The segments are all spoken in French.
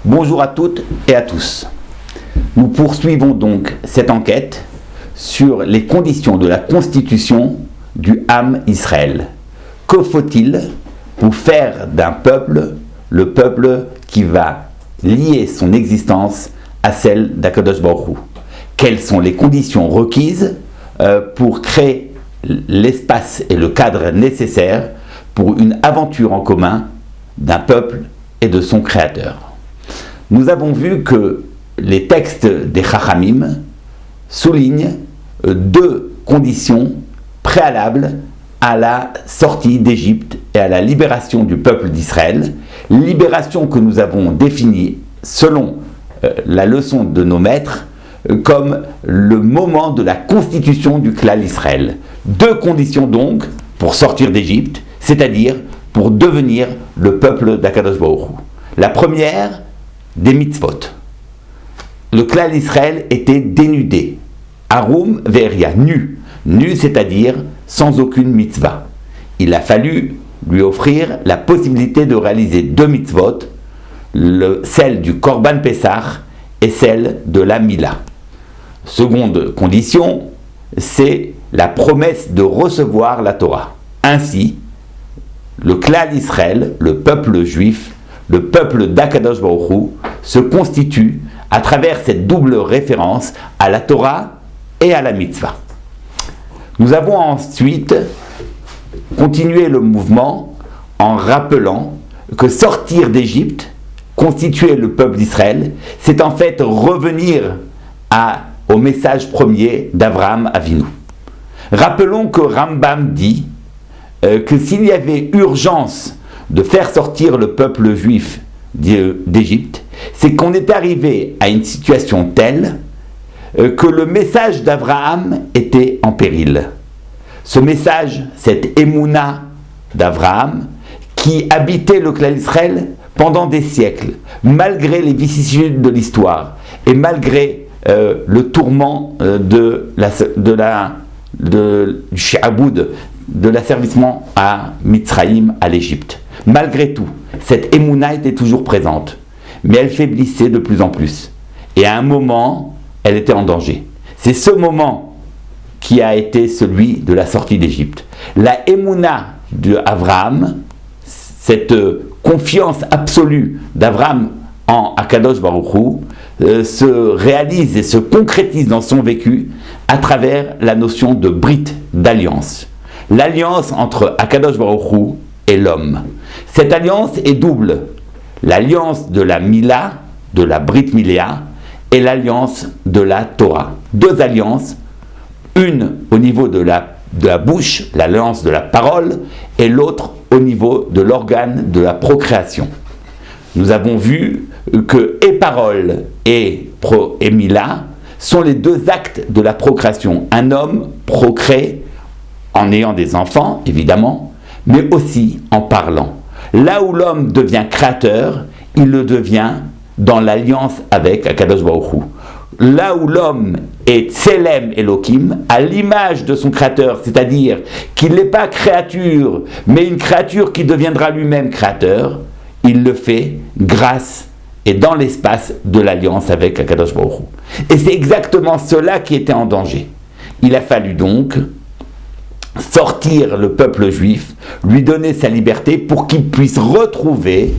Bonjour à toutes et à tous. Nous poursuivons donc cette enquête sur les conditions de la constitution du Am Israël. Que faut-il pour faire d'un peuple le peuple qui va lier son existence à celle d'Akadosh Baruch Hu? Quelles sont les conditions requises pour créer l'espace et le cadre nécessaire pour une aventure en commun d'un peuple et de son créateur? Nous avons vu que les textes des Chachamim soulignent deux conditions préalables à la sortie d'Égypte et à la libération du peuple d'Israël, libération que nous avons définie selon la leçon de nos maîtres comme le moment de la constitution du clan Israël. Deux conditions donc pour sortir d'Égypte, c'est-à-dire pour devenir le peuple d'Akadosh Baruch Hu. La première, des mitzvot. Le clan Israël était dénudé, Arum ve'eria, nu, c'est-à-dire sans aucune mitzvah. Il a fallu lui offrir la possibilité de réaliser deux mitzvot, celle du Korban Pessah et celle de la Mila. Seconde condition, c'est la promesse de recevoir la Torah. Ainsi, le clan Israël, le peuple juif, le peuple d'Akadosh Baruch Hu, se constitue à travers cette double référence à la Torah et à la mitzvah. Nous avons ensuite continué le mouvement en rappelant que sortir d'Égypte, constituer le peuple d'Israël, c'est en fait revenir au message premier d'Abraham Avinu. Rappelons que Rambam dit que s'il y avait urgence de faire sortir le peuple juif d'Égypte, c'est qu'on est arrivé à une situation telle que le message d'Abraham était en péril. Ce message, cette émouna d'Abraham, qui habitait le clan Israël pendant des siècles, malgré les vicissitudes de l'histoire et malgré le tourment du shi'aboud, de l'asservissement à Mitzraïm, à l'Égypte. Malgré tout, cette émouna était toujours présente, mais elle faiblissait de plus en plus. Et à un moment, elle était en danger. C'est ce moment qui a été celui de la sortie d'Égypte. La émouna d'Abraham, cette confiance absolue d'Abraham en Akadosh Baruch Hu, se réalise et se concrétise dans son vécu à travers la notion de brit, d'alliance. L'alliance entre Akadosh Baruch Hu et l'homme. Cette alliance est double. L'alliance de la Mila, de la Brit Miléa, et l'alliance de la Torah. Deux alliances, une au niveau de la bouche, l'alliance de la parole, et l'autre au niveau de l'organe de la procréation. Nous avons vu que et parole et Mila sont les deux actes de la procréation. Un homme procrée en ayant des enfants, évidemment, mais aussi en parlant. Là où l'homme devient créateur, il le devient dans l'alliance avec Akadosh Baruch Hu. Là où l'homme est Tselem Elohim, à l'image de son créateur, c'est-à-dire qu'il n'est pas créature, mais une créature qui deviendra lui-même créateur, il le fait grâce et dans l'espace de l'alliance avec Akadosh Baruch Hu. Et c'est exactement cela qui était en danger. Il a fallu donc sortir le peuple juif, lui donner sa liberté pour qu'il puisse retrouver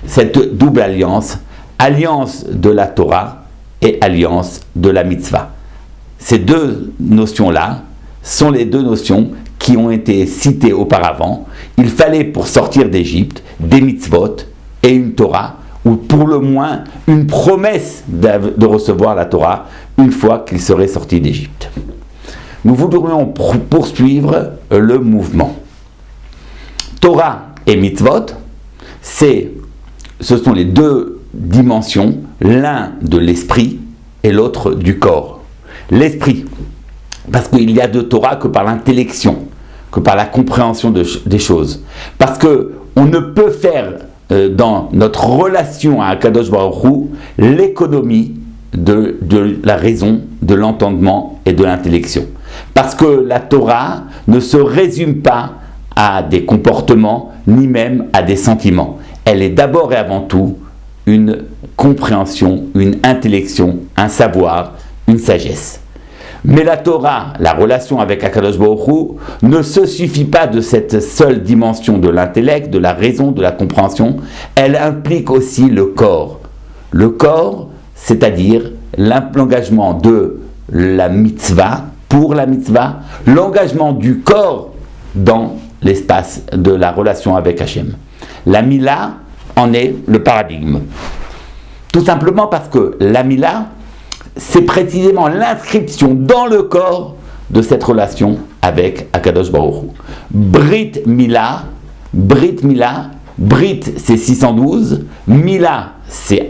cette double alliance, alliance de la Torah et alliance de la mitzvah. Ces deux notions-là sont les deux notions qui ont été citées auparavant. Il fallait pour sortir d'Égypte des mitzvot et une Torah, ou pour le moins une promesse de recevoir la Torah une fois qu'il serait sorti d'Égypte. Nous voudrions poursuivre le mouvement. Torah et mitzvot, ce sont les deux dimensions, l'un de l'esprit et l'autre du corps. L'esprit, parce qu'il y a de Torah que par l'intellection, que par la compréhension des choses. Parce qu'on ne peut faire dans notre relation à Akadosh Baruch Hu l'économie de la raison, de l'entendement et de l'intellection. Parce que la Torah ne se résume pas à des comportements, ni même à des sentiments. Elle est d'abord et avant tout une compréhension, une intellection, un savoir, une sagesse. Mais la Torah, la relation avec Akadosh Baruch Hu, ne se suffit pas de cette seule dimension de l'intellect, de la raison, de la compréhension. Elle implique aussi le corps. Le corps, c'est-à-dire l'engagement de la mitzvah, pour la mitzvah, l'engagement du corps dans l'espace de la relation avec Hachem. La Mila en est le paradigme. Tout simplement parce que la Mila, c'est précisément l'inscription dans le corps de cette relation avec Akadosh Baruch Hu. Brit Mila, Brit c'est 612, Mila c'est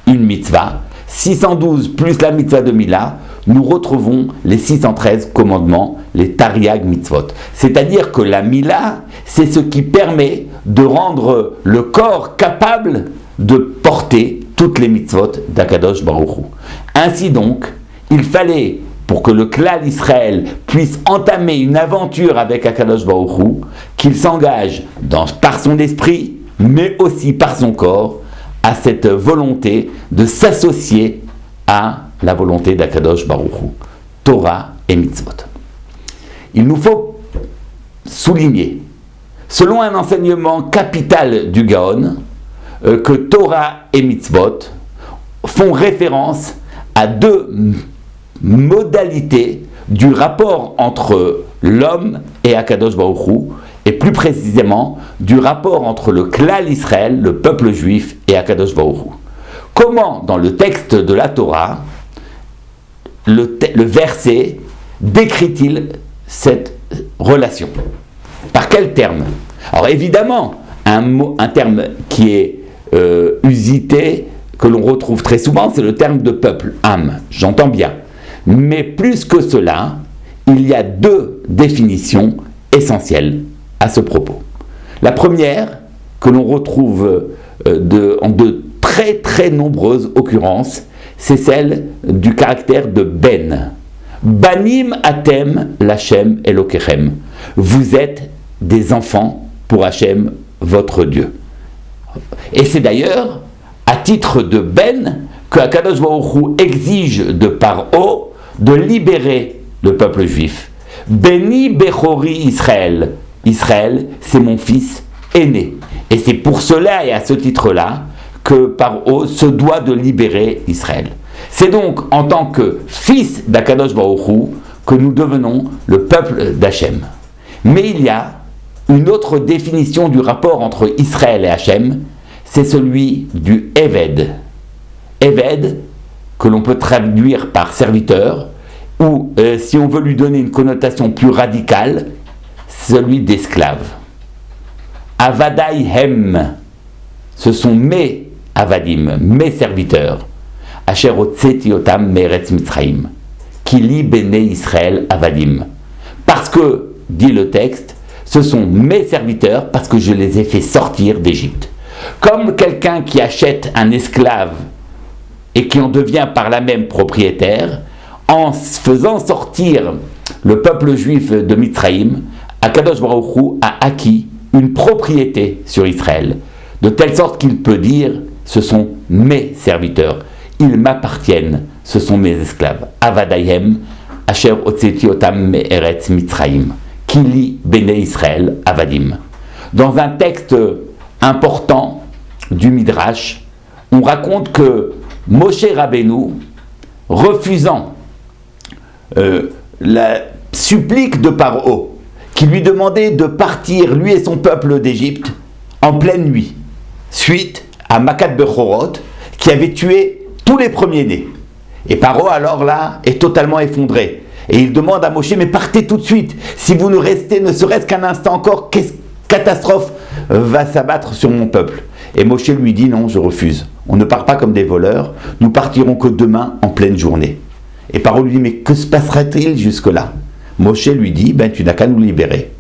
une mitzvah, 612 plus la mitzvah de Mila, nous retrouvons les 613 commandements, les Tariag mitzvot. C'est-à-dire que la Mila, c'est ce qui permet de rendre le corps capable de porter toutes les mitzvot d'Akadosh Baruch Hu. Ainsi donc, il fallait, pour que le Klal Israël puisse entamer une aventure avec Akadosh Baruch Hu, qu'il s'engage par son esprit, mais aussi par son corps, à cette volonté de s'associer à la volonté d'Akadosh Baruch Hu, Torah et mitzvot. Il nous faut souligner, selon un enseignement capital du Gaon, que Torah et mitzvot font référence à deux modalités du rapport entre l'homme et Akadosh Baruch Hu, et plus précisément du rapport entre le Klal Israël, le peuple juif, et Akadosh Baruch Hu. Comment, dans le texte de la Torah, le verset décrit-il cette relation? Par quel terme? Alors évidemment, un terme qui est usité, que l'on retrouve très souvent, c'est le terme de peuple, âme, j'entends bien. Mais plus que cela, il y a deux définitions essentielles à ce propos. La première, que l'on retrouve en de très très nombreuses occurrences, c'est celle du caractère de ben. Banim atem l'Hachem Elokechem. Vous êtes des enfants pour Hachem, votre Dieu. Et c'est d'ailleurs à titre de ben que Akadosh Baruch Hu exige de Paro de libérer le peuple juif. Beni Bechori Israël. Israël, c'est mon fils aîné. Et c'est pour cela et à ce titre-là que Paro se doit de libérer Israël. C'est donc en tant que fils d'Akadosh Baruch Hu que nous devenons le peuple d'Hachem. Mais il y a une autre définition du rapport entre Israël et Hachem, c'est celui du Eved. Eved, que l'on peut traduire par serviteur, ou si on veut lui donner une connotation plus radicale, celui d'esclave. Avadai hem, ce sont mes avadim, mes serviteurs. Asher otseti otam meretz Mitzrayim, qui li bene Israël avadim. Parce que, dit le texte, ce sont mes serviteurs parce que je les ai fait sortir d'Égypte. Comme quelqu'un qui achète un esclave et qui en devient par là même propriétaire, en faisant sortir le peuple juif de Mitzrayim, Akadosh Baruch Hu a acquis une propriété sur Israël, de telle sorte qu'il peut dire, ce sont mes serviteurs, ils m'appartiennent, ce sont mes esclaves. Avadayhem, Asher otseti otam me'eretz Mitzrayim, Kili bene Israël avadim. Dans un texte important du Midrash, on raconte que Moshe Rabbeinu, refusant la supplique de Paro, qui lui demandait de partir, lui et son peuple d'Égypte, en pleine nuit, suite à Makat Bechorot, qui avait tué tous les premiers-nés. Et Paro, alors là, est totalement effondré. Et il demande à Moshe, mais partez tout de suite. Si vous ne restez ne serait-ce qu'un instant encore, quelle catastrophe va s'abattre sur mon peuple? Et Moshe lui dit, non, je refuse. On ne part pas comme des voleurs, nous partirons que demain en pleine journée. Et Paro lui dit, mais que se passera-t-il jusque-là? Moshe lui dit, tu n'as qu'à nous libérer.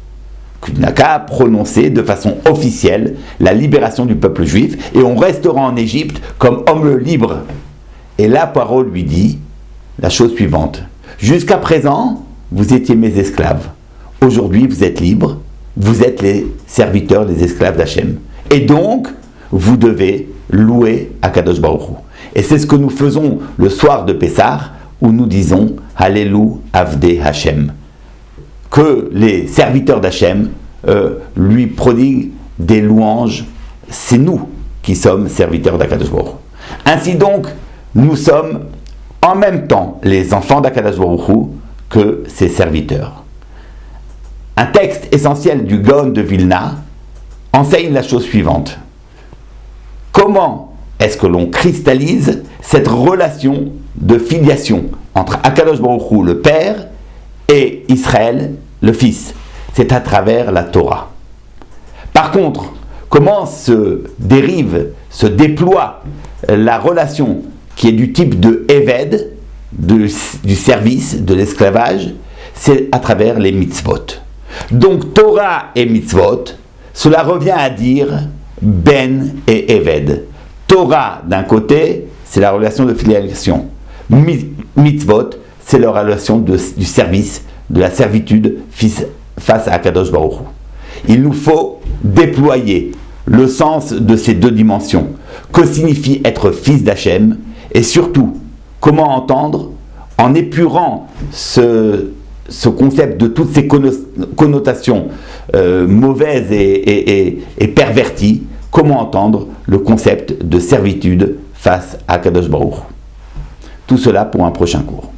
Tu n'as qu'à prononcer de façon officielle la libération du peuple juif, et on restera en Égypte comme homme libre. Et là, Paro lui dit la chose suivante. Jusqu'à présent, vous étiez mes esclaves. Aujourd'hui, vous êtes libres. Vous êtes les serviteurs, les esclaves d'Hachem. Et donc, vous devez louer Akadosh Baruch Hu. Et c'est ce que nous faisons le soir de Pessah, où nous disons Hallelu Avdei Hashem. Que les serviteurs d'Hachem lui prodiguent des louanges. C'est nous qui sommes serviteurs d'Akadosh Baruch Hu. Ainsi donc, nous sommes en même temps les enfants d'Akadosh Baruch Hu que ses serviteurs. Un texte essentiel du Gaon de Vilna enseigne la chose suivante. Comment est-ce que l'on cristallise cette relation de filiation entre Akadosh Baruch Hu, le Père, et Israël, le Fils? C'est à travers la Torah. Par contre, comment se déploie la relation qui est du type de Eved, du service, de l'esclavage? C'est à travers les mitzvot. Donc Torah et mitzvot, cela revient à dire Ben et Eved. Torah d'un côté, c'est la relation de filiation. Mitzvot, c'est la relation du service, de la servitude face à Akadosh Baruch Hu. Il nous faut déployer le sens de ces deux dimensions. Que signifie être fils d'Hachem? Et surtout, comment entendre, en épurant ce concept de toutes ces connotations mauvaises et perverties, comment entendre le concept de servitude face à Kadosh Baruch Hu. Tout cela pour un prochain cours.